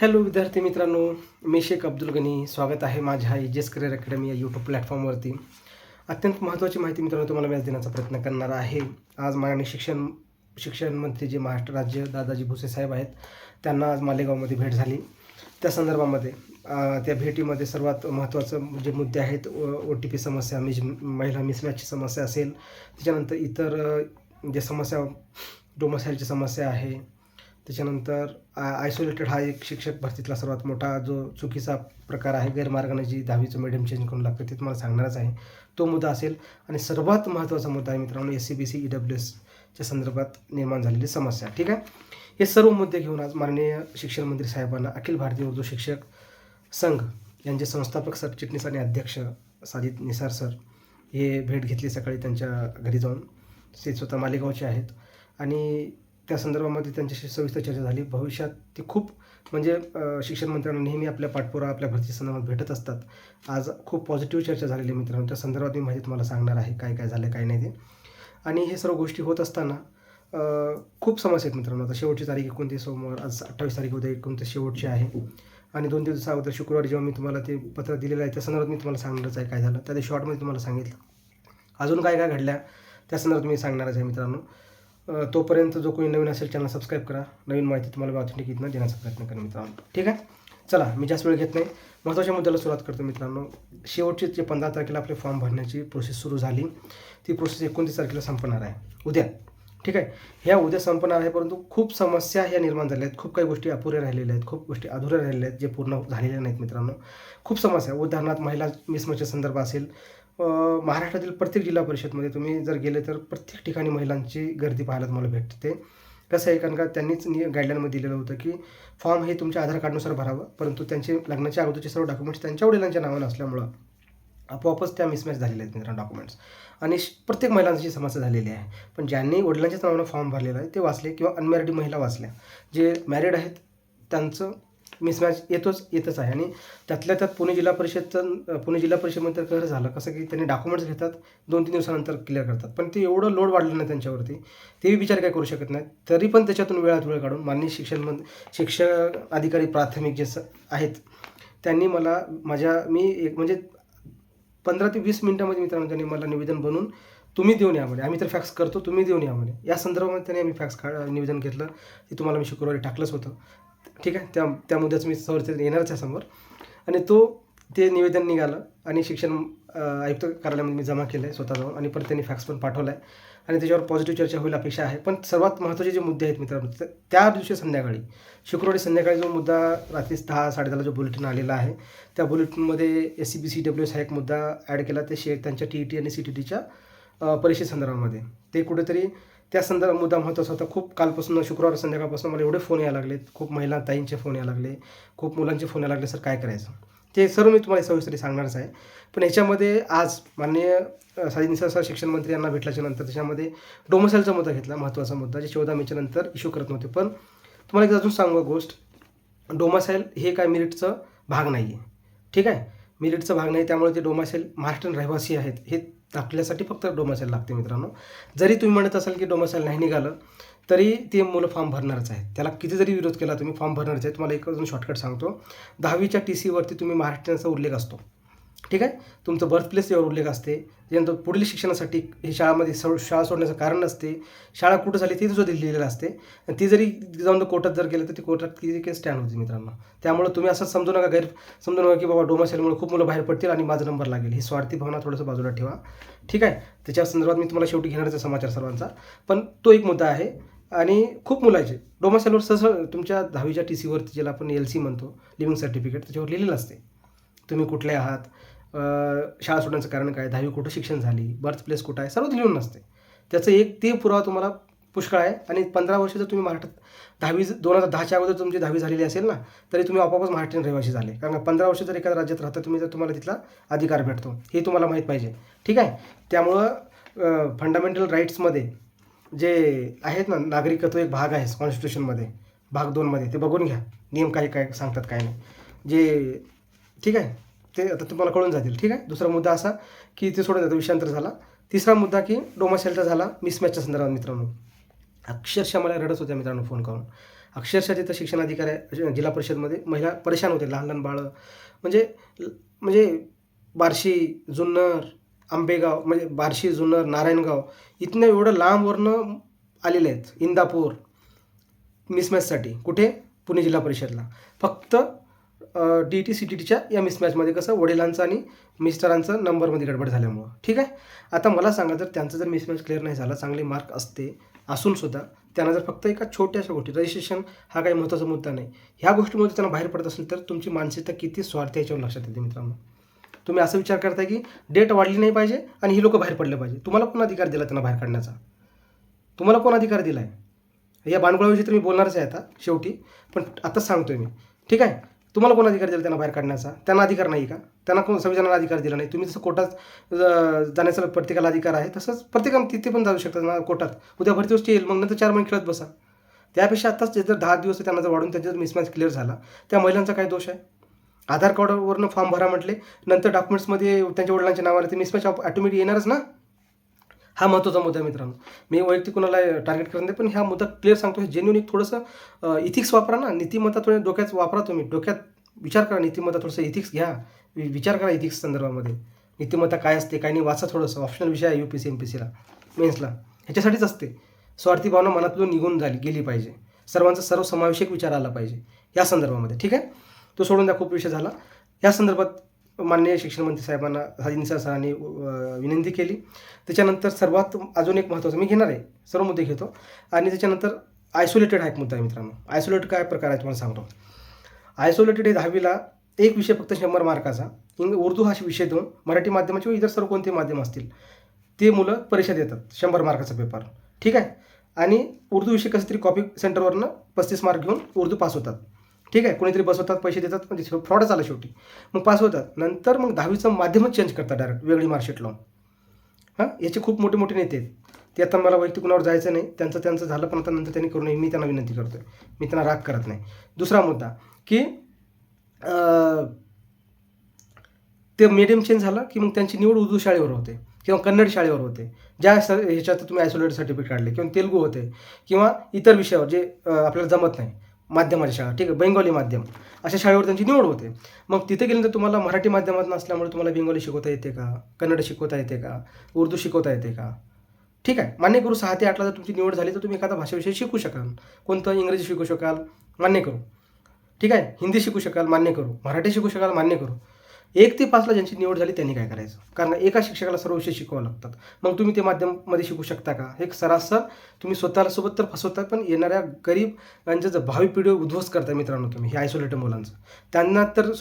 Hello विद्यार्थी मित्रांनो, मी शेख अब्दुल गनी. स्वागत आहे माझ्या एजेस करिअर अकॅडमी या यूट्यूब प्लॅटफॉर्मवरती. अत्यंत महत्त्वाची माहिती मित्रांनो तुम्हाला मी आज देण्याचा प्रयत्न करणार आहे. आज माननीय शिक्षण मंत्री जे महाराष्ट्र राज्य दादाजी भुसे साहेब आहेत, त्यांना आज मालेगावमध्ये भेट झाली. त्या संदर्भामध्ये त्या भेटीमध्ये सर्वात महत्त्वाचं जे मुद्दे आहेत, OTP समस्या, महिला मिसमॅचची समस्या असेल, त्याच्यानंतर इतर जे समस्या डोमसाईलची समस्या आहे, त्याच्यानंतर आयसोलेटेड हा एक शिक्षक भरतीतला सर्वात मोठा जो चुकीचा प्रकार आहे, गैरमार्गाने जी 10वीचं मीडियम चेंज करून लागतं ते तुम्हाला सांगणारच आहे. तो मुद्दा असेल. आणि सर्वात महत्त्वाचा मुद्दा आहे मित्रांनो, SCBC EWSच्या संदर्भात निर्माण झालेली समस्या. ठीक आहे, हे सर्व मुद्दे घेऊन आज माननीय शिक्षण मंत्री साहेबांना अखिल भारतीय उर्दू शिक्षक संघ यांचे संस्थापक सरचिटणीस आणि अध्यक्ष साजिद निसार सर हे भेट घेतली सकाळी त्यांच्या घरी जाऊन. ते स्वतः मालेगावचे आहेत आणि त्या संदर्भामध्ये त्यांच्याशी सविस्तर चर्चा झाली. भविष्यात ते खूप म्हणजे शिक्षण मंत्र्यांना नेहमी आपल्या पाठपुरावा आपल्या भरती संदर्भात भेटत असतात. आज खूप पॉझिटिव्ह चर्चा झालेली मित्रांनो. त्या संदर्भात मी माहिती तुम्हाला सांगणार आहे, काय काय झालं काय नाही ते. आणि हे सर्व गोष्टी होत असताना खूप समस्या आहेत मित्रांनो. आता शेवटची तारीख 29 सोमवार, आज 28 तारीख, उद्या 29 शेवटची आहे. आणि 2 दिवस अगोदर शुक्रवारी जेव्हा मी तुम्हाला ते पत्र दिलेलं आहे त्या संदर्भात मी तुम्हाला सांगणारच आहे काय झालं. त्या ते शॉर्टमध्ये तुम्हाला सांगितलं. अजून काय काय घडल्या त्या संदर्भात मी सांगणारच आहे मित्रांनो. तोपर्यंत जो कोणी नवीन असेल चॅनल सबस्क्राईब करा. नवीन माहिती तुम्हाला ऑथेंटिक इथनं देण्याचा प्रयत्न करा मित्रांनो. ठीक आहे, चला मी जास्त वेळ घेत नाही, महत्त्वाच्या मुद्द्याला सुरुवात करतो मित्रांनो. शेवटची जे 15 तारखेला आपले फॉर्म भरण्याची प्रोसेस सुरू झाली, ती प्रोसेस 29 तारखेला संपणार आहे, उद्या. ठीक आहे, ह्या उद्या संपणार आहे, परंतु खूप समस्या ह्या निर्माण झाल्या आहेत. खूप काही गोष्टी अपुऱ्या राहिलेल्या आहेत, खूप गोष्टी अधुऱ्या राहिलेल्या आहेत, जे पूर्ण झालेल्या नाहीत मित्रांनो. खूप समस्या, उदाहरणार्थ महिला मिसमॅचच्या संदर्भ असेल. महाराष्ट्रातील प्रत्येक जिल्हा परिषदमध्ये तुम्ही जर गेले तर प्रत्येक ठिकाणी महिलांची गर्दी पाहायला तुम्हाला भेटते. कसं आहे, कारण का त्यांनीच गाईडलाईनमध्ये दिलेलं होतं की फॉर्म हे तुमच्या आधार कार्डनुसार भरावं, परंतु त्यांचे लग्नाच्या अगोदरचे सर्व डॉक्युमेंट्स त्यांच्या वडिलांच्या नावानं असल्यामुळं आपोआपच त्या मिसमॅच झालेल्या आहेत मित्रांनो डॉक्युमेंट्स. आणि प्रत्येक महिलांची समस्या झालेली आहे. पण ज्यांनी वडिलांच्याच नावानं फॉर्म भरलेला आहे ते वाचले, किंवा अनमॅरिड महिला वाचल्या. जे मॅरिड आहेत त्यांचं मिसमॅच येतच आहे. आणि त्यातल्या त्यात पुणे जिल्हा परिषदमध्ये कसं झालं, कसं की त्यांनी डॉक्युमेंट्स घेतात, 2-3 दिवसानंतर क्लिअर करतात. पण ते एवढं लोड वाढलं नाही त्यांच्यावरती, तेही विचार काय करू शकत नाहीत. तरी पण त्याच्यातून वेळात वेळ काढून माननीय शिक्षण अधिकारी प्राथमिक जे आहेत त्यांनी मला मी एक म्हणजे 15 ते 20 मिनिटामध्ये मित्रांनो त्यांनी मला निवेदन बनवून तुम्ही देऊन या म्हणे. आम्ही तर फॅक्स करतो, तुम्ही देऊन या म्हणे. या संदर्भामध्ये त्यांनी आम्ही फॅक्स निवेदन घेतलं. ते तुम्हाला मी शुक्रवारी टाकलंच होतं. ठीक आहे, त्या मुद्द्याचं मी सविस्तर येणारच आहे समोर. आणि ते निवेदन निघालं आणि शिक्षण आयुक्त कार्यालयामध्ये मी जमा केलं आहे स्वतः जाऊन, आणि परत त्यांनी फॅक्स पण पाठवला आहे आणि त्याच्यावर पॉझिटिव्ह चर्चा होईल अपेक्षा आहे. पण सर्वात महत्त्वाचे जे मुद्दे आहेत मित्रांनो, त्या दिवशी शुक्रवारी संध्याकाळी जो मुद्दा रात्री 10-10:30 जो बुलेटिन आलेला आहे, त्या बुलेटिनमध्ये SCBC EWS हा एक मुद्दा ॲड केला. ते त्यांच्या TET आणि CTTच्या परीक्षेसंदर्भामध्ये ते कुठेतरी त्या मुद्दा महत्त्वाचा होता. खूप कालपासून शुक्रवार संध्याकाळपासून मला एवढे फोन यायला लागलेत, खूप महिला ताईंचे फोन यायला लागले, खूप मुलांचे फोन यायला लागले, सर काय करायचं. ते सर्व मी तुम्हाला सविस्तर सांगणारच आहे. पण ह्याच्यामध्ये आज माननीय साजिद निसार सर शिक्षण मंत्री यांना भेटल्याच्या नंतर त्याच्यामध्ये डोमसाईलचा मुद्दा घेतला, महत्त्वाचा मुद्दा, जे 14 मेच्या नंतर इश्यू करत नव्हते. पण तुम्हाला एक अजून सांगू गोष्ट, डोमसाईल हे काय मेरिटचं भाग नाही आहे. ठीक आहे, मेरिटचा भाग नाही, त्यामुळे ते डोमसाईल महाराष्ट्रीयन रहिवासी आहेत हे दाखल्यासाठी फक्त डोमसाईल लागते मित्रांनो. जरी तुम्ही म्हणत असाल की डोमसाईल नाही निघालं तरी ते मुलं फॉर्म भरणारच आहेत. त्याला किती जरी विरोध केला तुम्ही फॉर्म भरणारच आहे. तुम्हाला एक अजून शॉर्टकट सांगतो, 10वीच्या TCवरती तुम्ही महाराष्ट्रीयनचा उल्लेख असतो. ठीक आहे, तुमचं बर्थ प्लेस यावर उल्लेख असते. त्यानंतर पुढील शिक्षणासाठी हे शाळा सोडण्याचं कारण असते, शाळा कुठं झाली ते सुद्धा लिहिलेलं असते. आणि ती जरी जाऊन कोर्टात जर गेलं तर ती कोर्टात किती केस स्टँड होती मित्रांनो. त्यामुळे तुम्ही असं समजू नका की बाबा डोमसाईलमुळे खूप मुलं बाहेर पडतील आणि माझा नंबर लागेल. ही स्वार्थी भावना थोडंसं बाजूला ठेवा. ठीक आहे, त्याच्या संदर्भात मी तुम्हाला शेवटी घेणारच समाचार सर्वांचा. पण तो एक मुद्दा आहे. आणि खूप मुलाचे डोमसाईलवर सहज तुमच्या 10वीच्या TCवरती ज्याला आपण LC म्हणतो, लिव्हिंग सर्टिफिकेट, त्याच्यावर लिहिलेलं असते तुम्ही कुठले आहात, शाळा सोडण्याचं कारण काय, 10वी कुठं शिक्षण झाली, बर्थ प्लेस कुठं आहे, सर्व लिहून नसते. त्याचं ते पुरावा तुम्हाला पुष्कळ आहे. आणि 15 वर्ष जर तुम्ही महाराष्ट्रात 2010च्या अगोदर तुमची 10वी झालेली असेल ना, तरी तुम्ही आपोआपच महाराष्ट्रीयन रहिवासी झाले. कारण 15 वर्ष जर एखाद्या राज्यात राहता तुम्ही, तर तुम्हाला तिथला अधिकार भेटतो, हे तुम्हाला माहीत पाहिजे. ठीक आहे, त्यामुळं फंडामेंटल राईट्समध्ये जे आहेत ना, नागरिकत्व एक भाग आहे कॉन्स्टिट्यूशनमध्ये, भाग 2मध्ये, ते बघून घ्या नियम काय सांगतात काय नाही जे. ठीक आहे, ते आता तुम्हाला कळून जातील. ठीक आहे, दुसरा मुद्दा असा की ते सोडून जातं, विषयांतर झाला. तिसरा मुद्दा की डोमसाईलचा झाला मिसमॅचच्या संदर्भात मित्रांनो. अक्षरशः मला रडत होत्या मित्रांनो फोन करून. अक्षरशः तिथं शिक्षणाधिकारी जिल्हा परिषदमध्ये महिला परेशान होते, लहान लहान बाळं म्हणजे म्हणजे बार्शी, जुन्नर, आंबेगाव म्हणजे बार्शी, जुन्नर, नारायणगाव इथनं एवढं लांबवरनं आलेले आहेत इंदापूर मिसमॅचसाठी. कुठे? पुणे जिल्हा परिषदला. फक्त DT CTTच्या या मिसमॅचमध्ये कसं वडिलांचं आणि मिस्टरांचं नंबरमध्ये गडबड झाल्यामुळं. ठीक आहे. आता मला सांगा, जर त्यांचं जर मिसमॅच क्लिअर नाही झाला, चांगले मार्क असूनसुद्धा त्यांना जर फक्त एका छोट्याशा गोष्टी, रजिस्ट्रेशन हा काही महत्त्वाचा मुद्दा नाही, ह्या गोष्टीमध्ये त्यांना बाहेर पडत असेल, तर तुमची मानसिकता किती स्वार्थी याच्यावर लक्षात येते मित्रांनो. तुम्ही असं विचार करताय की डेट वाढली नाही पाहिजे आणि ही लोकं बाहेर पडले पाहिजे. तुम्हाला कोण अधिकार दिला त्यांना बाहेर काढण्याचा? तुम्हाला कोण अधिकार दिला आहे? या बाणगुळाविषयी तर मी बोलणारच आहे आता शेवटी, पण आताच सांगतोय मी. ठीक आहे. तुम्हाला कोण अधिकार दिला त्यांना बाहेर काढण्याचा? त्यांना अधिकार नाही का? त्यांना कोण संविधानाला अधिकार दिला नाही? तुम्ही जसं कोर्टात जाण्याचा प्रत्येकाला अधिकार आहे, तसंच प्रत्येकाला तिथे पण जाऊ शकतात ना कोर्टात. उद्या भरती गोष्टी येईल, मग नंतर 4 महिने खेळत बसा. त्यापेक्षा आत्ताच जर 10 दिवस त्यांना जर वाढून त्यांचा मिसमॅच क्लिअर झाला, त्या महिलांचा काय दोष आहे? आधार कार्डवरनं फॉर्म भरा म्हटले, नंतर डॉक्युमेंट्समध्ये त्यांच्या वडिलांच्या नावावर ते मिसमॅच ऑटोमॅटिक येणारच ना. हा महत्त्वाचा मुद्दा आहे मित्रांनो. मी वैयक्तिक कोणाला टार्गेट करत नाही, पण हा मुद्दा क्लिअर सांगतो. जेन्युइन एक थोडंसं इथिक्स वापरा ना, नीतिमत्ता थोडं डोक्यात वापरा. तुम्ही डोक्यात विचार करा, नीतिमत्ता थोडंसं इथिक्स घ्या, विचार करा इथिक्स संदर्भामध्ये. नीतिमत्ता काय असते काय नाही वाचा थोडंसं. ऑप्शनल विषय आहे UPSC MPSCला मेन्सला, ह्याच्यासाठीच असते. स्वार्थी भावना मनातून निघून गेली पाहिजे. सर्वांचा सर्वसमावेशक विचार आला पाहिजे या संदर्भामध्ये. ठीक आहे. तो सोडून द्या, खूप विषय झाला. या संदर्भात माननीय शिक्षण मंत्री साहेबांना साजिद सरांनी विनंती केली. त्याच्यानंतर सर्वात अजून एक महत्त्वाचं मी घेणार आहे, सर्व मुद्दे घेतो. आणि त्याच्यानंतर आयसोलेटेड हा एक मुद्दा आहे मित्रांनो. आयसोलेटेड काय प्रकार आहे तुम्हाला सांगतो. आयसोलेटेड हे 10वीला एक विषय फक्त 100 मार्काचा, उर्दू हा विषय देऊन मराठी माध्यमाचे व इतर सर्व कोणते माध्यम असतील ते मुलं परीक्षा देतात 100 मार्काचा पेपर. ठीक आहे. आणि उर्दू विषय कसं तरी कॉपी सेंटरवरनं 35 मार्क घेऊन उर्दू पास होतात. ठीक आहे. कोणीतरी बसवतात, पैसे देतात, म्हणजे फ्रॉडच आला शेवटी. मग पास होतात. नंतर मग 10वीचं माध्यमच चेंज करतात डायरेक्ट, वेगळी मार्कशीट लावून. याचे खूप मोठे मोठे नेते आहेत. ते आता मला वैयक्तिक कुणावर जायचं नाही, त्यांचं झालं, पण आता नंतर त्यांनी करू नये, मी त्यांना विनंती करतोय. मी त्यांना राग करत नाही. दुसरा मुद्दा की ते मीडियम चेंज झालं की मग त्यांची निवड उर्दू शाळेवर होते किंवा कन्नड शाळेवर होते, ज्या ह्याच्यात तुम्ही आयसोलेटेड सर्टिफिकेट काढले, किंवा तेलुगू होते, किंवा इतर विषयावर जे आपल्याला जमत नाही, माध्यमाची शाळा. ठीक आहे. बेंगॉली माध्यम, अशा शाळेवर त्यांची निवड होते. मग तिथे गेल्यानंतर तुम्हाला मराठी माध्यमात नसल्यामुळे तुम्हाला बेंगॉली शिकवता येते का, कन्नड शिकवता येते का, उर्दू शिकवता येते का? ठीक आहे. मान्य करू, 6 ते 8ला जर तुमची निवड झाली तर तुम्ही एखादा भाषाविषयी शिकू शकाल. कोणतं? इंग्रजी शिकू शकाल, मान्य करू. ठीक आहे. हिंदी शिकू शकाल, मान्य करू. मराठी शिकू शकाल, मान्य करू. 1 ते 5ला ज्यांची निवड झाली त्यांनी काय करायचं? कारण एका शिक्षकाला सर्व विषय शिकवावे लागतात. मग तुम्ही ते माध्यममध्ये शिकू शकता का? एक सरासर तुम्ही स्वतःला सोबत तर फसवता, पण येणाऱ्या गरीब यांचं भावी पिढी उद्ध्वस्त करताय मित्रांनो तुम्ही, हे आयसोलेटेड मुलांचं. त्यांना तर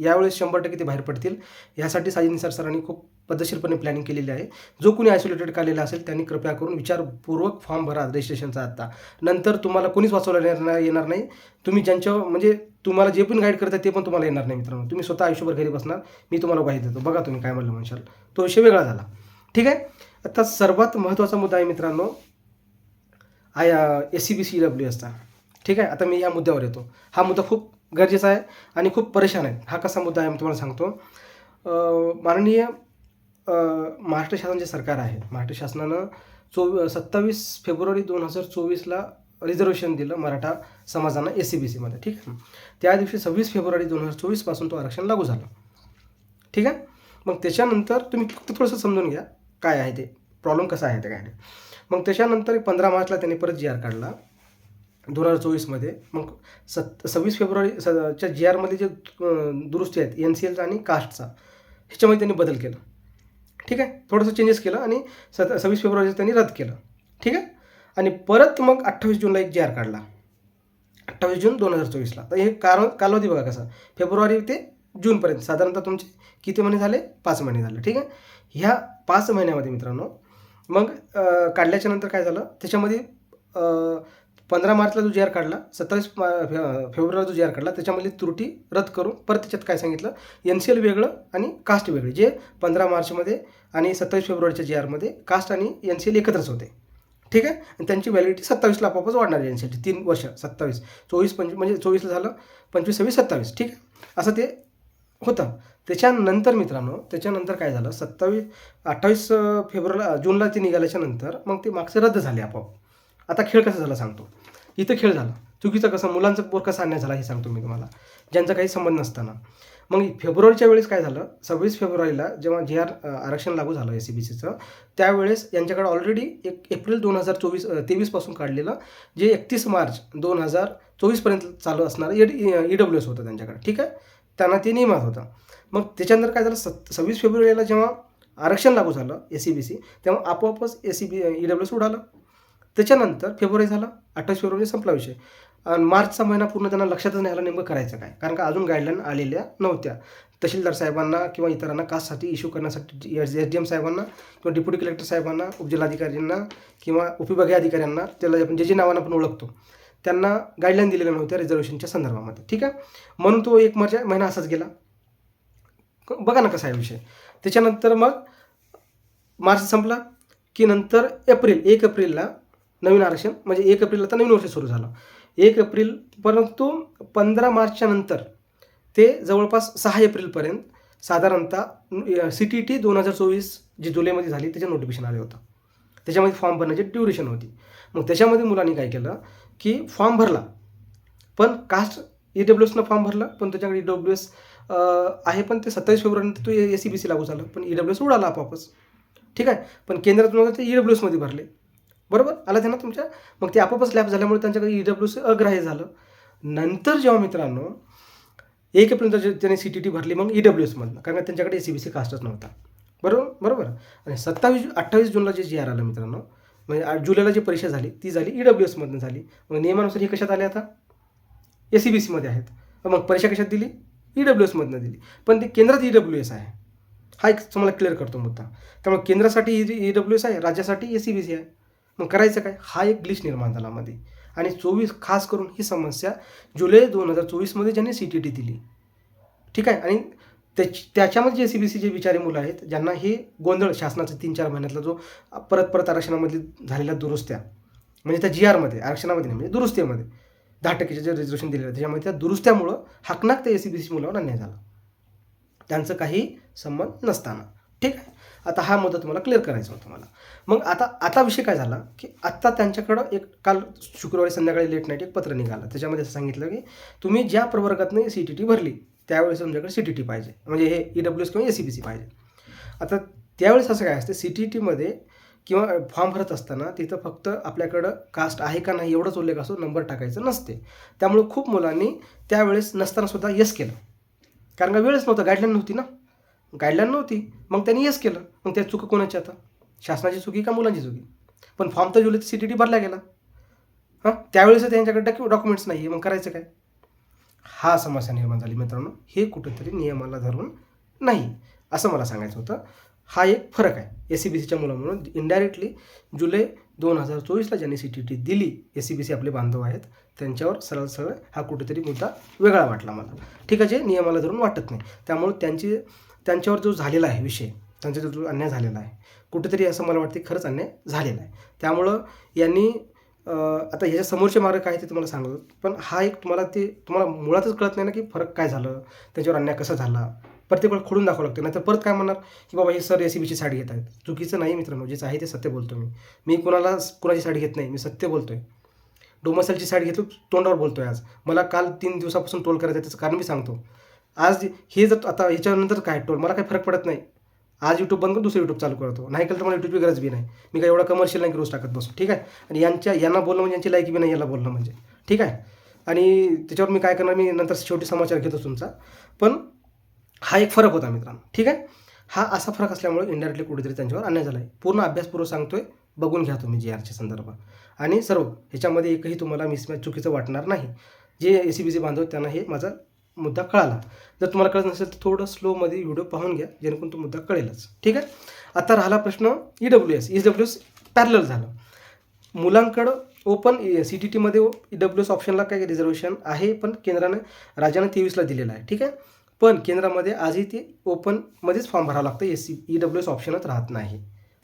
यावेळेस 100% ते बाहेर पडतील. यासाठी साजिद सरांनी खूप पद्धतशीरपणे प्लॅनिंग केलेली आहे. जो कोणी आयसोलेटेड काढलेला असेल त्यांनी कृपया करून विचारपूर्वक फॉर्म भरा रजिस्ट्रेशनचा आता. नंतर तुम्हाला कोणीच वाचवलं येणार नाही. तुम्ही ज्यांच्यावर म्हणजे तुम्हाला जे पण गाईड करतात ते पण तुम्हाला येणार नाही मित्रांनो. तुम्ही स्वतः आयुष्यभर घरी बसणार. मी तुम्हाला ग्वाही देतो. बघा तुम्ही काय म्हणलं म्हणशाल. तो विषय वेगळा झाला. ठीक आहे. आता सर्वात महत्त्वाचा मुद्दा आहे मित्रांनो SCB-CWSचा. ठीक आहे. आता मी या मुद्द्यावर येतो. हा मुद्दा खूप गरजेचा आहे आणि खूप परेशान आहे. हा कसा मुद्दा आहे मी तुम्हाला सांगतो. माननीय महाराष्ट्र शासन जे सरकार आहे, महाराष्ट्र शासनानं 27 फेब्रुवारी 2024ला रिझर्वेशन दिलं मराठा समाजानं SCBCमध्ये. ठीक आहे. त्या दिवशी 26 फेब्रुवारी 2024 पासून तो आरक्षण लागू झालं. ठीक आहे. मग त्याच्यानंतर तुम्ही फक्त थोडंसं समजून घ्या काय आहे ते, प्रॉब्लेम कसा आहे ते काय नाही. मग त्याच्यानंतर 15 मार्चला त्यांनी परत GR काढला 2024मध्ये. मग 26 फेब्रुवारीच्या GRमध्ये जे दुरुस्ती आहेत NCLचा आणि कास्टचा, ह्याच्यामध्ये त्यांनी बदल केला. ठीक आहे. थोडंसं चेंजेस केलं आणि 26 फेब्रुवारीचं त्यांनी रद्द केलं. ठीक आहे. आणि परत मग 28 जूनला एक GR काढला, 28 जून 2024ला. तर हे कालावधी बघा कसा, फेब्रुवारी ते जूनपर्यंत साधारणतः तुमचे किती महिने झाले? 5 महिने झाले. ठीक आहे. ह्या 5 महिन्यामध्ये मित्रांनो मग काढल्याच्या नंतर काय झालं, त्याच्यामध्ये 15 मार्चला जो GR काढला, 27 फेब्रुवारीला जो GR काढला, त्याच्यामधली त्रुटी रद्द करून परत त्याच्यात काय सांगितलं, NCL वेगळं आणि कास्ट वेगळे. जे 15 मार्चमध्ये आणि 27 फेब्रुवारीच्या GRमध्ये कास्ट आणि NCL एकत्रच होते. ठीक आहे. आणि त्यांची व्हॅलिडिटी 27ला आपोआपच वाढणार आहे. NCLची 3 वर्ष, 27, 24, 25 म्हणजे 24ला झालं, 25, 26, 27. ठीक आहे. असं ते होतं. त्याच्यानंतर मित्रांनो त्याच्यानंतर काय झालं, 28 फेब्रुवारीला जूनला ते निघाल्याच्या नंतर मग ते मागचे रद्द झाले आपोआप. आता खेळ कसा झाला सांगतो. इथं खेळ झाला. चुकीचं कसं, मुलांचा पोर कसा अन्याय झाला हे सांगतो मी तुम्हाला, ज्यांचा काही संबंध नसताना. मग फेब्रुवारीच्या वेळेस काय झालं, 26 फेब्रुवारीला जेव्हा आरक्षण लागू झालं SCBCचं, त्यावेळेस यांच्याकडे ऑलरेडी एप्रिल 2023 पासून काढलेलं जे 31 मार्च 2024पर्यंत चालू असणारं EWS होतं त्यांच्याकडे. ठीक आहे, त्यांना ते नियमात होतं. मग त्याच्यानंतर काय झालं, 26 फेब्रुवारीला जेव्हा आरक्षण लागू झालं SCBC, तेव्हा आपोआपच EWS उडालं. त्याच्यानंतर फेब्रुवारी झालं, 28 फेब्रुवारी संपला विषय. आणि मार्चचा महिना पूर्ण त्यांना लक्षातच नाही आलं नेमकं करायचं काय, कारण का अजून गाईडलाईन आलेल्या नव्हत्या. तहसीलदार साहेबांना किंवा इतरांना कास्टसाठी इश्यू करण्यासाठी SDM साहेबांना किंवा डेप्युटी कलेक्टर साहेबांना, उपजिल्हाधिकाऱ्यांना किंवा उपविभागीय अधिकाऱ्यांना, त्याला आपण जे नावानं आपण ओळखतो, त्यांना गाईडलाईन दिलेल्या नव्हत्या रिझर्वेशनच्या संदर्भामध्ये. ठीक आहे, म्हणून तो 1 मार्च महिना असाच गेला. बघा ना कसा आहे विषय. त्याच्यानंतर मग मार्च संपला की नंतर 1 एप्रिलला नवीन आरक्षण, म्हणजे 1 एप्रिलला तर नवीन वर्ष सुरू झालं, 1 एप्रिल, परंतु 15 मार्चच्या नंतर ते जवळपास 6 एप्रिलपर्यंत साधारणतः CTT 2024 जी जुलैमध्ये झाली त्याचं नोटिफिकेशन आलं होतं. त्याच्यामध्ये फॉर्म भरण्याची ड्युरेशन होती. मग त्याच्यामध्ये मुलांनी काय केलं की फॉर्म भरला, पण कास्ट EWSनं फॉर्म भरला, पण त्याच्याकडे EWS आहे, पण ते 27 फेब्रुवारीनंतर तो SCBC लागू झालं, पण EWS उडाला आपोआपच. ठीक आहे, पण केंद्रातून ते EWSमध्ये भरले. बरोबर आलं ते ना तुमच्या. मग ते आपोआपच लॅप झाल्यामुळे त्यांच्याकडे EWS अग्राह्य झालं. नंतर जेव्हा मित्रांनो 1 एप्रिलनंतर त्यांनी CTT भरली, मग EWSमधनं, कारण त्यांच्याकडे SCBC कास्टच नव्हता. बरोबर. आणि 28 जूनला जे GR आलं मित्रांनो, म्हणजे जुलैला जी परीक्षा झाली ती झाली EWSमधनं झाली. मग नियमानुसार हे कशात आले आता SCBCमध्ये आहेत. मग परीक्षा कशात दिली, EWSमधनं दिली, पण ते केंद्रात EWS आहे. हा एक तुम्हाला क्लिअर करतो मुद्दा. त्यामुळे केंद्रासाठी EWS आहे, राज्यासाठी SCBC आहे. मग करायचं काय, हा एक ग्लिच निर्माण झाला मध्ये. आणि 24 खास करून ही समस्या जुलै 2024मध्ये ज्यांनी CTT दिली. ठीक आहे, आणि त्याच्यामध्ये जे SCBCचे बिचारे मुलं आहेत, ज्यांना हे गोंधळ शासनाचा 3-4 महिन्यातला जो परत आरक्षणामध्ये झालेल्या दुरुस्त्या, म्हणजे त्या GRमध्ये आरक्षणामध्ये नाही, म्हणजे दुरुस्तीमध्ये 10% जे रिझर्वेशन दिलेलं त्याच्यामध्ये त्या दुरुस्त्यामुळं हाकनाक त्या SCBC मुलावर अन्याय झाला, त्यांचं काही संबंध नसताना. ठीक आहे, आता हा मुद्दा तुम्हाला क्लिअर करायचा होता मला. मग आता विषय काय झाला की आत्ता त्यांच्याकडं काल शुक्रवारी संध्याकाळी लेट नाईट एक पत्र निघालं. त्याच्यामध्ये असं सांगितलं की तुम्ही ज्या प्रवर्गातनं CTT भरली त्यावेळेस तुमच्याकडे CTT पाहिजे, म्हणजे हे EWS किंवा SCBC पाहिजे. आता त्यावेळेस असं काय असते, CTTमध्ये किंवा फॉर्म भरत असताना तिथं फक्त आपल्याकडं कास्ट आहे का नाही एवढंच उल्लेख असतो, नंबर टाकायचं नसते. त्यामुळे खूप मुलांनी त्यावेळेस नसताना सुद्धा यस केलं, कारण का वेळच नव्हता, गाईडलाईन नव्हती. मग त्यांनी यस केलं. मग त्या चुका कोणाची, आता शासनाची चुकी का मुलांची चुकी? पण फॉर्म तर जुलै CTT भरला गेला. त्यावेळेस त्यांच्याकडे डॉक्युमेंट्स नाही आहे, मग करायचं काय? हा समस्या निर्माण झाली मित्रांनो. हे कुठेतरी नियमाला धरून नाही असं मला सांगायचं होतं. हा एक फरक आहे SCBCच्या मुलांमुळे. इनडायरेक्टली जुलै 2024ला ज्यांनी CTT दिली, SCBC आपले बांधव आहेत, त्यांच्यावर सरळ हा कुठेतरी मुद्दा वेगळा वाटला मला. ठीक आहे, जे नियमाला धरून वाटत नाही. त्यामुळे त्यांच्यावर जो झालेला आहे विषय, त्यांचा जो अन्याय झालेला आहे, कुठेतरी असं मला वाटते खरंच अन्याय झालेला आहे. त्यामुळं यांनी आता ह्याच्या समोरचे मार्ग काय ते तुम्हाला सांगतो, पण हा एक तुम्हाला मुळातच कळत नाही ना की फरक काय झालं, त्याच्यावर अन्याय कसा झाला, प्रत्येक वेळ खोडून दाखवावं लागतं. नाहीतर परत काय म्हणणार की बाबा हे सर SCBCची साईड घेत आहेत. चुकीचं नाही मित्रांनो, जे आहे ते सत्य बोलतो मी कुणाची साईड घेत नाही, मी सत्य बोलतो आहे. डोमसाईलची साईड घेतो, तोंडावर बोलतो आहे. आज मला काल 3 दिवसापासून टोल करायचं आहे, त्याचं कारण मी सांगतो. आज हे जर आता ह्याच्यानंतर काय टोल, मला काही फरक पडत नाही. आज YouTube बंद करून दुसरं YouTube चालू करतो, नाही केलं तर मला YouTubeची गरज बी नाही. मी काय एवढा कमर्शियल नाही की रोज टाकत बसू. ठीक आहे, आणि यांना बोलणं म्हणजे यांची लायकी बी नाही याला बोलणं म्हणजे. ठीक आहे, आणि त्याच्यावर मी काय करणार, मी नंतर शेवटी समाचार घेतो तुमचा. पण हा एक फरक होता मित्रांनो. ठीक आहे, हा असा फरक असल्यामुळे इनडायरेक्टली कुठेतरी त्यांच्यावर अन्याय झाला आहे. पूर्ण अभ्यासपूर्वक सांगतोय, बघून घ्या तुम्ही GRच्या संदर्भात. आणि सर्व ह्याच्यामध्ये एकही तुम्हाला मिसमॅच चुकीचं वाटणार नाही. जे SCBC बांधव त्यांना हे माझा मुद्दा कळाला. जर तुम्हाला कळत नसेल तर थोडं स्लोमध्ये व्हिडिओ पाहून घ्या, जेणेकरून तो मुद्दा कळेलच. ठीक आहे, आता राहिला प्रश्न EWS पॅरलल झालं. मुलांकडं ओपन CTTमध्ये EWS ऑप्शनला काही रिझर्वेशन आहे, पण राज्यानं 23ला दिलेलं आहे. ठीक आहे, पण केंद्रामध्ये आजही ते ओपनमध्येच फॉर्म भरावं लागतं, EWS ऑप्शनच राहत नाही.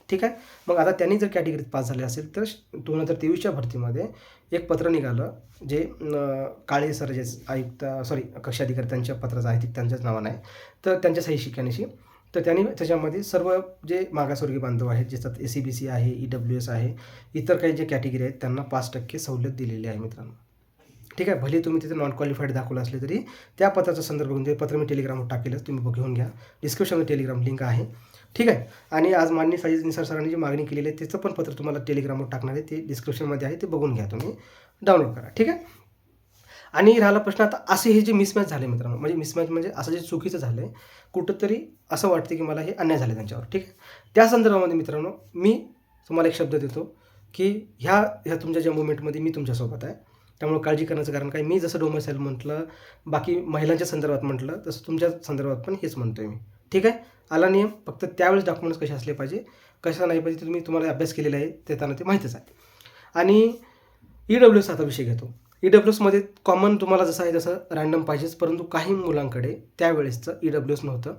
ठीक आहे, मग आता त्यांनी जर कॅटेगरीत पास झाले असेल तर 2023च्या भरतीमध्ये एक पत्र निघालं, जे काळे सर जे आयुक्त कक्षाधिकारी त्यांच्या पत्राचं आहे त्यांच्याच नावानं आहे, तर त्यांच्या सही शिक्क्यानिशी. तर त्यांनी त्याच्यामध्ये सर्व जे मागासवर्गीय बांधव आहेत, ज्याच्यात SCBC आहे, EWS आहे, इतर काही जे कॅटेगरी आहेत, त्यांना 5% सवलत दिलेली आहे मित्रांनो. ठीक आहे. भले तुम्ही तिथे नॉन क्वालिफाईड दाखवलं असले तरी त्या पत्राचा संदर्भ घेऊन ते पत्र मी टेलिग्रामवर टाकेलच, तुम्ही घेऊन घ्या. डिस्क्रिप्शनमध्ये टेलिग्राम लिंक आहे. ठीक आहे. आणि आज माननीय साजिद निसार सरांनी जी मागणी केलेली आहे त्याचं पण पत्र तुम्हाला टेलिग्रामवर टाकणार आहे, ते डिस्क्रिप्शनमध्ये आहे, ते बघून घ्या, तुम्ही डाउनलोड करा. ठीक आहे. आणि राहिला प्रश्न आता असे हे जे मिसमॅच झाले मित्रांनो, म्हणजे मिसमॅच म्हणजे असं जे चुकीचं झालं आहे, कुठंतरी असं वाटतं की मला हे अन्याय झाले त्यांच्यावर. ठीक आहे. त्या संदर्भामध्ये मित्रांनो मी तुम्हाला एक शब्द देतो की ह्या तुमच्या ज्या मुवमेंटमध्ये मी तुमच्यासोबत आहे, त्यामुळे काळजी करण्याचं कारण काय, मी जसं डोमेसाईल म्हटलं, बाकी महिलांच्या संदर्भात म्हटलं, तसं तुमच्या संदर्भात पण हेच म्हणतो आहे मी. ठीक आहे. आला नियम. फक्त त्यावेळेस डॉक्युमेंट्स कसे असले पाहिजे, कशा नाही पाहिजे, तुम्हाला अभ्यास केलेला आहे ते त्यांना ते माहितीच आहे. आणि EWS आता विषय घेतो. EWSमध्ये कॉमन तुम्हाला जसं आहे तसं रँडम पाहिजेच, परंतु काही मुलांकडे त्यावेळेसचं EWS नव्हतं.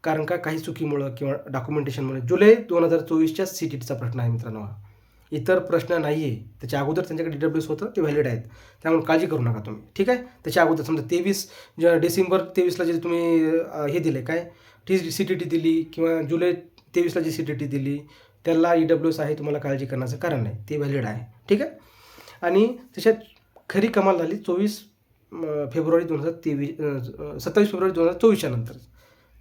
कारण का काही चुकीमुळं किंवा डॉक्युमेंटेशनमुळे. जुलै 2024च्या CTTचा प्रश्न आहे मित्रांनो हा. इतर प्रश्न नाही आहे. त्याच्या अगोदर त्यांच्याकडे EWS होतं, ते व्हॅलिड आहेत. त्यामुळे काळजी करू नका तुम्ही. ठीक आहे. त्याच्या अगोदर समजा डिसेंबर 23ला जे तुम्ही हे दिले काय CTT दिली किंवा जुलै 23ला जी CTT दिली त्याला EWS आहे, तुम्हाला काळजी करण्याचं कारण नाही, ते व्हॅलिड आहे. ठीक आहे. आणि त्याच्यात खरी कमाल झाली 27 फेब्रुवारी 2024च्या नंतर.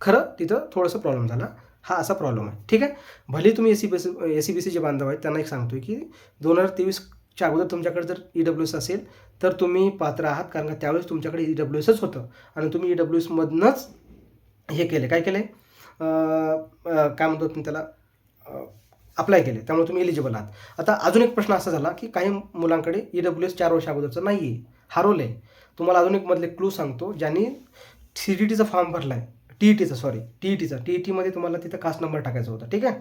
खरं तिथं थोडंसं प्रॉब्लेम झाला. हा असा प्रॉब्लेम आहे. ठीक आहे. भले तुम्ही SEBC जे बांधव आहेत त्यांना एक सांगतोय की 2023च्या अगोदर तुमच्याकडे जर EWS असेल तर तुम्ही पात्र आहात, कारण का त्यावेळेस तुमच्याकडे EWSच होतं आणि तुम्ही EWSमधनंच हे केले, काय केले, काय म्हणतो आपण त्याला, अप्लाय केले, त्यामुळे तुम्ही एलिजिबल आहात. आता अजून एक प्रश्न असा झाला की काही मुलांकडे EWS 4 वर्ष अगोदरचं नाही आहे, हरवलं आहे. तुम्हाला अजून एक मधले क्लू सांगतो. ज्यांनी CTTचा फॉर्म भरला आहे, TETमध्ये तुम्हाला तिथं कास्ट नंबर टाकायचा होता. ठीक आहे.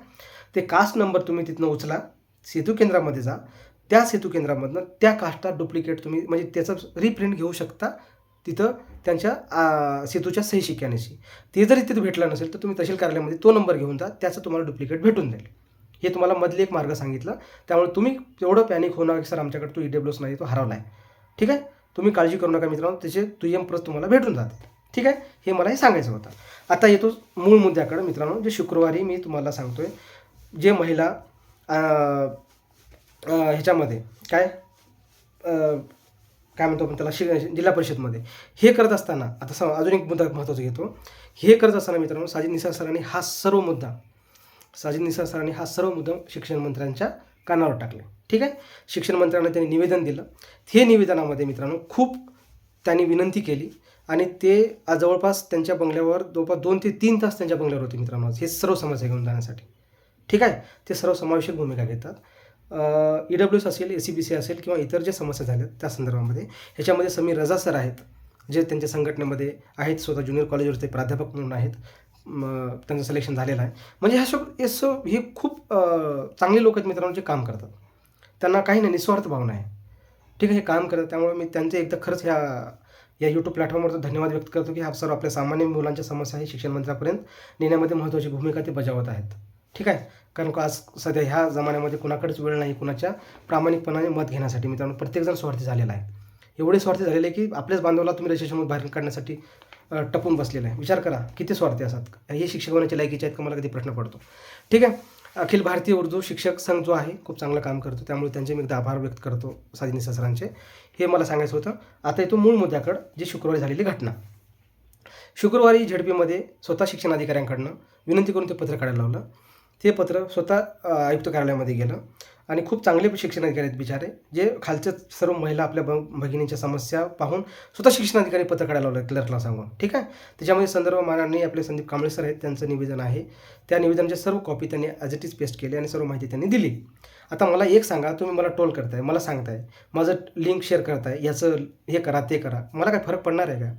ते कास्ट नंबर तुम्ही तिथनं उचला, सेतू केंद्रामध्ये जा, त्या सेतू केंद्रामधनं त्या कास्टचा डुप्लिकेट तुम्ही म्हणजे त्याचं रिप्रिंट घेऊ शकता तिथं त्यांच्या सेतूच्या सही शिक्क्यानेशी. ते जरी तिथं भेटलं नसेल तर तुम्ही तहसील कार्यालयामध्ये तो नंबर घेऊन जा, त्याचं तुम्हाला डुप्लिकेट भेटून जाईल. हे तुम्हाला मधले एक मार्ग सांगितलं. त्यामुळे तुम्ही एवढं पॅनिक होणार की सर आमच्याकडे तो EWS नाही, तो हरवला आहे. ठीक आहे. तुम्ही काळजी करू नका मित्रांनो, त्याचे दुय्यम प्रत तुम्हाला भेटून जाते. ठीक आहे. हे मला हे सांगायचं होतं. आता येतो मूळ मुद्द्याकडे मित्रांनो, जे शुक्रवारी मी तुम्हाला सांगतोय, जे महिला ह्याच्यामध्ये काय म्हणतो आपण त्याला, जिल्हा परिषदमध्ये हे करत असताना, आता अजून एक मुद्दा महत्त्वाचा घेतो. हे करत असताना मित्रांनो साजिद निसार सरांनी हा सर्व मुद्दा शिक्षण मंत्र्यांच्या कानावर टाकले. ठीक आहे. शिक्षण मंत्र्यांना त्यांनी निवेदन दिलं. हे निवेदनामध्ये मित्रांनो खूप त्यांनी विनंती केली आणि ते जवळपास त्यांच्या बंगल्यावर जवळपास 2 ते 3 तास त्यांच्या बंगल्यावर होते मित्रांनो, हे सर्व समस्या घेऊन जाण्यासाठी. ठीक आहे. ते सर्व समावेशक भूमिका घेतात. EWS असेल, SEBC असेल किंवा इतर ज्या समस्या झाल्यात त्या संदर्भामध्ये. ह्याच्यामध्ये समीर रजा सर आहेत, जे त्यांच्या संघटनेमध्ये आहेत, स्वतः ज्युनियर कॉलेजवर ते प्राध्यापक म्हणून आहेत, त्यांचं सिलेक्शन झालेलं आहे. म्हणजे हे खूप चांगले लोक आहेत मित्रांनो, जे काम करतात. त्यांना काही नाही, निस्वार्थ भावना आहे. ठीक आहे. हे काम करतात. त्यामुळे मी त्यांचे एकदा खरंच या YouTube प्लॅटफॉर्मवर धन्यवाद व्यक्त करतो की हा सर्व आपल्या सामान्य मुलांच्या समस्या आहे शिक्षण मंत्र्यापर्यंत नेण्यामध्ये महत्त्वाची भूमिका ते बजावत आहेत. ठीक आहे. कारण का आज सध्या ह्या जमान्यामध्ये कुणाकडेच वेळ नाही कुणाच्या प्रामाणिकपणाने मत घेण्यासाठी मित्रांनो. प्रत्येकजण स्वार्थी झालेला आहे. एवढे स्वार्थी झालेले की आपल्याच बांधवाला तुम्ही रजिस्ट्रेशनमध्ये बाहेर काढण्यासाठी टपून बसलेला आहे. विचार करा किती स्वार्थी असतात. हे शिक्षक होण्याच्या लायकीचे आहेत का, मला कधी प्रश्न पडतो. ठीक आहे. अखिल भारतीय उर्दू शिक्षक संघ जो आहे खूप चांगलं काम करतो, त्यामुळे त्यांचे मी एकदा आभार व्यक्त करतो साजिद निसार सरांचे. हे मला सांगायचं होतं. आता येतो मूळ मुद्द्याकडं, जी शुक्रवारी झालेली घटना. शुक्रवारी झेडपीमध्ये स्वतः शिक्षण अधिकाऱ्यांकडनं विनंती करून ते पत्र काढायला लावलं. ते पत्र स्वतः आयुक्त कार्यालयामध्ये गेलं आणि खूप चांगले शिक्षण अधिकारी आहेत बिचारे, जे खालच्या सर्व महिला आपल्या भगिनींच्या समस्या पाहून स्वतः शिक्षण अधिकारी पत्र काढायला लावलं क्लर्कला सांगून. ठीक आहे. त्याच्यामध्ये संदर्भ माननीय आपले संदीप कांबळे सर आहेत, त्यांचं निवेदन आहे. त्या निवेदनाच्या सर्व कॉपी त्यांनी ॲज इट इज पेस्ट केली आणि सर्व माहिती त्यांनी दिली. आता मला एक सांगा, तुम्ही मला ट्रोल करताय, मला सांगताय, माझं लिंक शेअर करताय, याचं हे करा ते करा, मला काय फरक पडणार आहे का?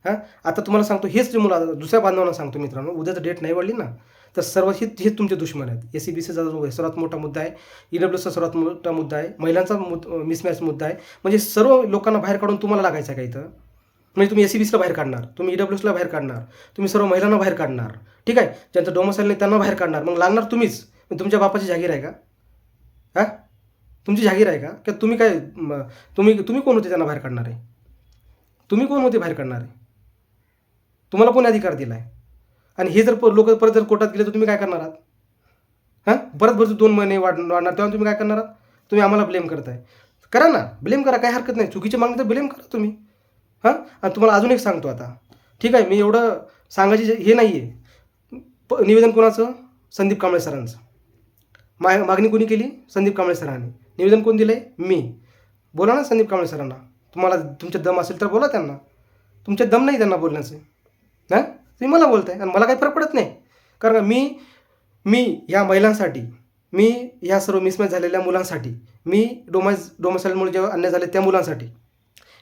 हां. आता तुम्हाला सांगतो, हेच जे मुलं दुसऱ्या बांधवांना सांगतो मित्रांनो, उद्याचं डेट नाही वाढली ना तर सर्व हे तुमचे दुश्मन आहेत. SEBCचा जो सर्वात मोठा मुद्दा आहे, EWSचा सर्वात मोठा मुद्दा आहे, महिलांचा मिसमॅच मुद्दा आहे. म्हणजे सर्व लोकांना बाहेर काढून तुम्हाला लागायचं आहे का इथं? म्हणजे तुम्ही SEBCला बाहेर काढणार, तुम्ही EWSला बाहेर काढणार, तुम्ही सर्व महिलांना बाहेर काढणार. ठीक आहे. ज्यांचं डोमसाईल नाही त्यांना बाहेर काढणार. मग लागणार तुम्हीच. तुमच्या बापाची जागीर आहे का? हां. तुमची जागीर आहे का? की तुम्ही काय तुम्ही कोण होते त्यांना बाहेर काढणारे? तुम्ही कोण होते बाहेर काढणारे? तुम्हाला कोणी अधिकार दिला आहे? आणि हे जर लोक परत जर कोर्टात गेले तर तुम्ही काय करणार आहात? हां. परत 2 महिने वाढणार, तेव्हा तुम्ही काय करणार आहात? तुम्ही आम्हाला ब्लेम करताय. करा ना, ब्लेम करा, काही हरकत नाही. चुकीची मागणी तर ब्लेम करा तुम्ही. हां, आणि तुम्हाला अजून एक सांगतो आता. ठीक आहे, मी एवढं सांगायची हे नाही आहे. निवेदन कोणाचं? संदीप कांबळे सरांचं. मागणी कोणी केली? संदीप कांबळे सरांनी. निवेदन कोण दिलं आहे? मी. बोला ना संदीप कांबळे सरांना. तुम्हाला तुमच्यात दम असेल तर बोला त्यांना. तुमच्यात दम नाही त्यांना बोलण्याचं. हां, तुम्ही मला बोलताय आणि मला काही फरक पडत नाही. कारण मी ह्या महिलांसाठी, मी ह्या सर्व मिसमॅच झालेल्या मुलांसाठी, मी डोमासाईलमुळे जे अन्याय झाले त्या मुलांसाठी,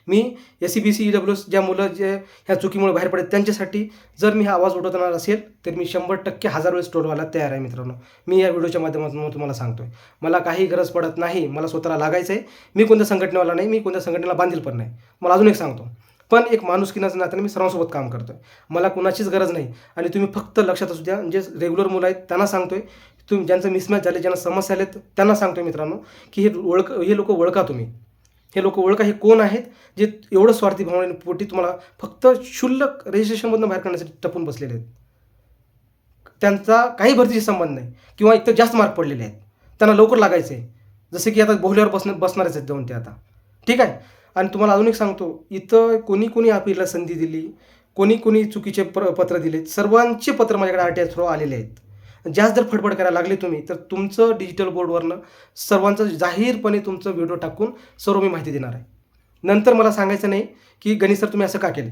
मी SC-BC EWS ज्या मुलं जे ह्या चुकीमुळे बाहेर पडतात त्यांच्यासाठी जर मी हा आवाज उठवणार असेल तर मी 100% 1000 वेळेस टोल व्हायला तयार आहे मित्रांनो. मी या व्हिडिओच्या माध्यमातून तुम्हाला सांगतोय. मला काही गरज पडत नाही. मला स्वतःला लागायचं आहे. मी कोणत्या संघटनेवाला नाही, मी कोणत्या संघटनेला बांधील पण नाही. मला अजून एक सांगतो. पण एक माणुसकीच्या नात्याने मी सर्वांसोबत काम करतोय. मला कुणाचीच गरज नाही. आणि तुम्ही फक्त लक्षात असू द्या, जे रेग्युलर मुलं आहेत त्यांना सांगतोय, तुम्ही ज्यांचं मिसमॅच झाले, ज्यांना समस्या आलेत त्यांना सांगतोय मित्रांनो, की हे लोक ओळखा तुम्ही. हे लोक ओळखा, हे कोण आहेत जे एवढं स्वार्थी भावनेपोटी तुम्हाला फक्त क्षुल्लक रजिस्ट्रेशनमधून बाहेर काढण्यासाठी टपून बसलेले आहेत. त्यांचा काही भरतीशी संबंध नाही किंवा एकतर जास्त मार्क पडलेले आहेत. त्यांना लवकर लागायचं आहे. जसे की आता बोहल्यावर बसणारच आहेत जाऊन ते आता. ठीक आहे. आणि तुम्हाला अजून एक सांगतो, इथं कोणी अपीलला संधी दिली, कोणी चुकीचे पत्र दिले, सर्वांचे पत्र माझ्याकडे RTI थ्रू आलेले आहेत. जास्त जर फडफड करायला लागले तुम्ही तर तुमचं डिजिटल बोर्डवरनं सर्वांचं जाहीरपणे तुमचं व्हिडिओ टाकून सर्व मी माहिती देणार आहे. नंतर मला सांगायचं नाही की गणेश सर तुम्ही असं का केलं.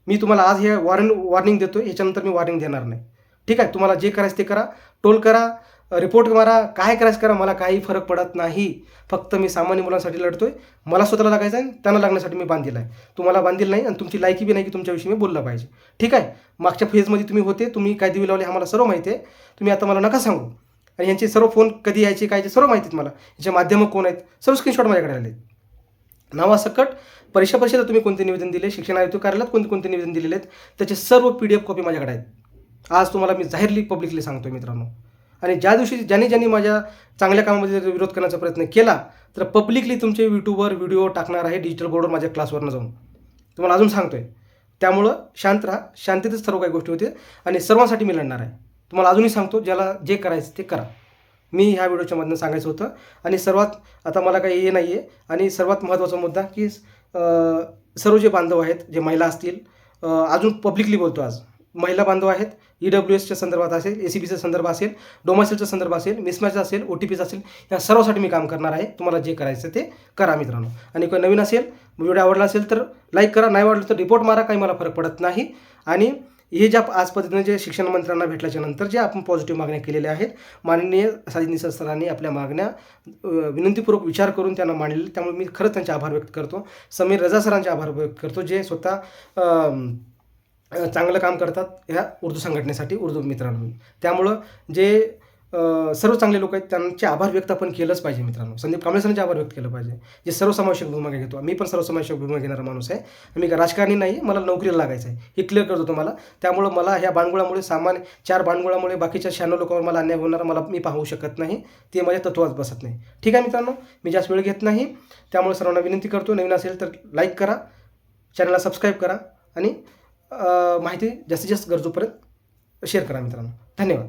मी तुम्हाला आज हे वॉर्निंग देतो, ह्याच्यानंतर मी वॉर्निंग देणार नाही. ठीक आहे. तुम्हाला जे करायचं ते करा, टोल करा, रिपोर्ट मारा, काय करायचं करा, मला काही फरक पडत नाही. फक्त मी सामान्य मुलांसाठी लढतोय. मला स्वतःला लागायचं आहे, त्यांना लागण्यासाठी मी बांधील आहे. तुम्हाला बांधील नाही आणि तुमची लायकी बी नाही की तुमच्याविषयी मी बोललं पाहिजे. ठीक आहे. मागच्या फेजमध्ये तुम्ही होते, तुम्ही काय दिवे लावले आम्हाला सर्व माहिती आहे. तुम्ही आता मला नका सांगू. आणि यांचे सर्व फोन कधी यायचे काय सर्व माहिती आहेत मला. याचे माध्यमं कोण आहेत सर्व स्क्रीनशॉट माझ्याकडे आले. नावासकट परीक्षा परिषदेला तुम्ही कोणते निवेदन दिले, शिक्षण आयुक्त कार्यालयात कोणते निवेदन दिलेले आहेत त्याचे सर्व PDF कॉपी माझ्याकडे आहेत. आज तुम्हाला मी जाहीरली पब्लिकली सांगतोय मित्रांनो. आणि ज्या दिवशी ज्यांनी माझ्या चांगल्या कामामध्ये विरोध करण्याचा प्रयत्न केला तर पब्लिकली तुमचे यूट्यूबवर व्हिडिओ टाकणार आहे डिजिटल बोर्डवर माझ्या क्लासवरनं जाऊन. तुम्हाला अजून सांगतोय. त्यामुळं शांत राहा. शांततेत सर्व काही गोष्टी होते आणि सर्वांसाठी मी लढणार आहे. तुम्हाला अजूनही सांगतो, ज्याला जे करायचं ते करा. मी ह्या व्हिडिओच्या मधनं सांगायचं होतं. आणि सर्वात आता मला काही हे नाही आहे. आणि सर्वात महत्त्वाचा मुद्दा की सर्व जे बांधव आहेत, जे महिला असतील, अजून पब्लिकली बोलतो आज, महिला बांधव आहेत, EWSच्या संदर्भात असेल, SC-BCच्या संदर्भात असेल, डोमासाईलच्या संदर्भात असेल, मिसमॅच असेल, OTPचं असेल, या सर्वासाठी मी काम करणार आहे. तुम्हाला जे करायचं ते करा मित्रांनो. आणि कोणी नवीन असेल, व्हिडिओ आवडला असेल तर लाईक करा, नाही आवडलं तर रिपोर्ट मारा, काही मला फरक पडत नाही. आणि हे ज्या आज पद्धतीने जे शिक्षण मंत्र्यांना भेटल्याच्या नंतर जे आपण पॉझिटिव्ह मागण्या केलेल्या आहेत, माननीय साजिद निसार सरांनी आपल्या मागण्या विनंतीपूर्वक विचार करून त्यांना मांडलेले, त्यामुळे मी खरंच त्यांचे आभार व्यक्त करतो. समीर रजा सरांचे आभार व्यक्त करतो, जे स्वतः चांगलं काम करतात ह्या उर्दू संघटनेसाठी, उर्दू मित्रांनो. त्यामुळं जे सर्व चांगले लोक आहेत त्यांचे आभार व्यक्त आपण केलंच पाहिजे मित्रांनो. संदीप कांबळे सरांचे आभार व्यक्त केलं पाहिजे, जे सर्वसमावेशक भूमिका घेतो. मी पण सर्वसमावेशक भूमिका घेणारा माणूस आहे. मी राजकारणी नाही, मला नोकरीला लागायचं आहे, हे क्लिअर करतो तुम्हाला. त्यामुळं मला ह्या बाणगुळामुळे, सामान्य 4 बाणगुळामुळे बाकीच्या 96 लोकांवर मला अन्याय होणारा मी पाहू शकत नाही. ते माझ्या तत्वात बसत नाही. ठीक आहे मित्रांनो, मी जास्त वेळ घेत नाही. त्यामुळे सर्वांना विनंती करतो, नवीन असेल तर लाईक करा, चॅनलला सबस्क्राईब करा आणि माहिती जास्तीत जास्त गरजूपर्यंत शेअर करा मित्रांनो. धन्यवाद.